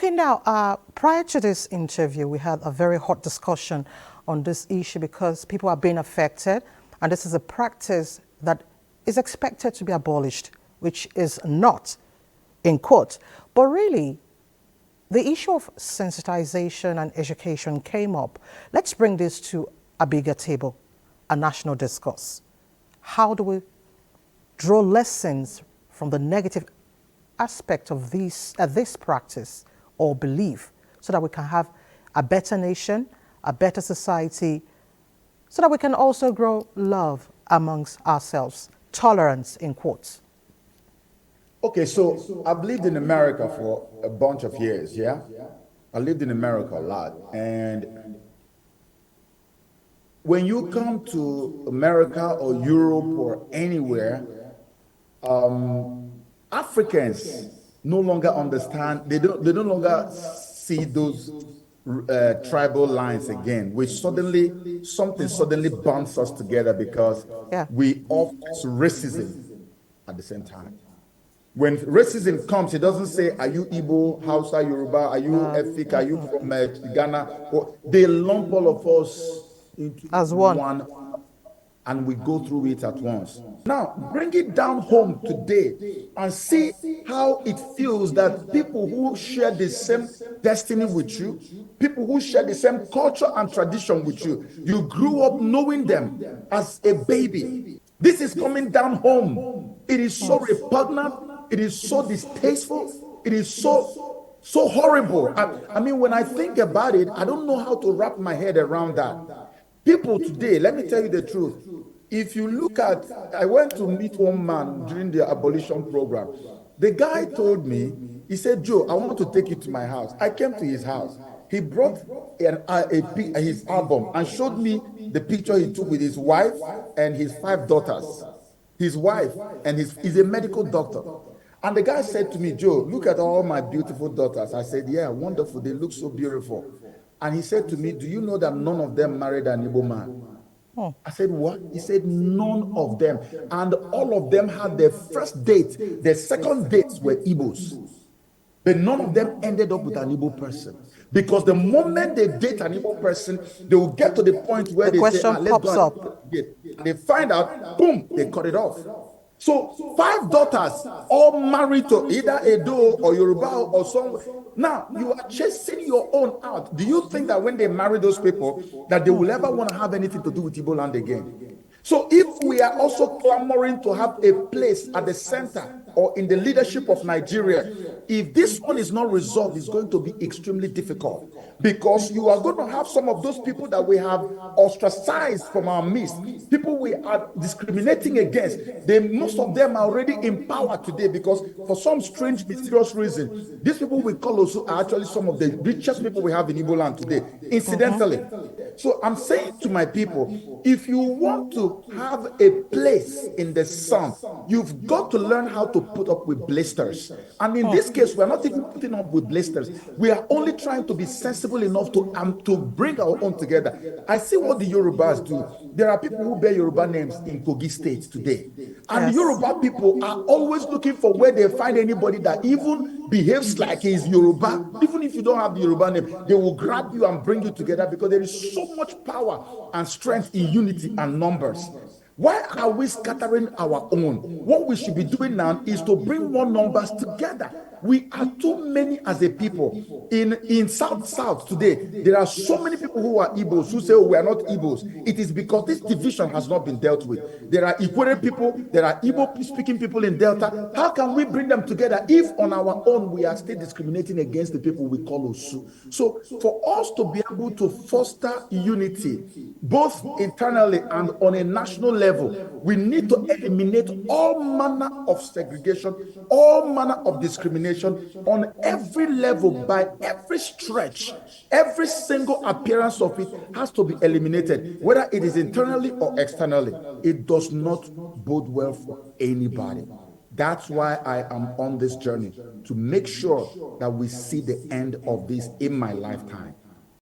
Okay, now, prior to this interview, we had a very hot discussion on this issue because people are being affected, and this is a practice that is expected to be abolished, which is not, in quotes. But really, the issue of sensitization and education came up. Let's bring this to a bigger table, a national discourse. How do we draw lessons from the negative aspect of this practice or belief so that we can have a better nation, a better society, so that we can also grow love amongst ourselves, tolerance in quotes? Okay, so I've lived in America for a bunch of years, yeah? I lived in America a lot. And when you come to America or Europe or anywhere, Africans no longer understand, they no longer see those tribal lines again, which something suddenly bonds us together because we all face racism at the same time. When racism comes, it doesn't say, are you Igbo, Hausa, Yoruba, are you Efik, are you from Ghana? They lump all of us into as one, and we go through it at once. Now, bring it down home today and see how it feels that people who share the same destiny with you, people who share the same culture and tradition with you, you grew up knowing them as a baby. This is coming down home. It is so repugnant. It is so distasteful. It is so horrible. I mean, when I think about it, I don't know how to wrap my head around that. People today, let me tell you the truth. If you look at, I went to meet one man during the abolition program. The guy told me, he said, Joe, I want to take you to my house. I came to his house. He brought his album and showed me the picture he took with his wife and his 5 daughters. His wife and he's a medical doctor. And the guy said to me, Joe, look at all my beautiful daughters. I said, yeah, wonderful. They look so beautiful. And he said to me, do you know that none of them married an Igbo man? I said, what? He said, none of them. And all of them had their first date. Their second dates were Igbos. But none of them ended up with an Igbo person. Because the moment they date an Igbo person, they will get to the point where the question pops up. They find out, boom, they cut it off. So 5 daughters, all married to either Edo or Yoruba or somewhere. Now, you are chasing your own out. Do you think that when they marry those people, that they will ever want to have anything to do with Igbo land again? So if we are also clamoring to have a place at the center or in the leadership of Nigeria, if this one is not resolved, it's going to be extremely difficult, because you are going to have some of those people that we have ostracized from our midst, people we are discriminating against. Most of them are already in power today, because for some strange, mysterious reason, these people we call also are actually some of the richest people we have in Igbo land today, incidentally. So I'm saying to my people, if you want to have a place in the sun, you've got to learn how to put up with blisters. And in this case, we're not even putting up with blisters. We are only trying to be sensible enough to bring our own together. I see what the Yorubas do. There are people who bear Yoruba names in Kogi State today. And the Yoruba people are always looking for where they find anybody that even behaves like he's Yoruba. Even if you don't have the Yoruba name, they will grab you and bring you together, because there is so much power and strength in unity and numbers. Why are we scattering our own? What we should be doing now is to bring more numbers together. We are too many as a people. In South today, there are so many people who are Igbos who say, oh, we are not Igbos. It is because this division has not been dealt with. There are Ikwere people, there are Igbo-speaking people in Delta. How can we bring them together if on our own we are still discriminating against the people we call Osu? So for us to be able to foster unity, both internally and on a national level, we need to eliminate all manner of segregation, all manner of discrimination on every level, by every stretch. Every single appearance of it has to be eliminated, whether it is internally or externally. It does not bode well for anybody. That's why I am on this journey, to make sure that we see the end of this in my lifetime.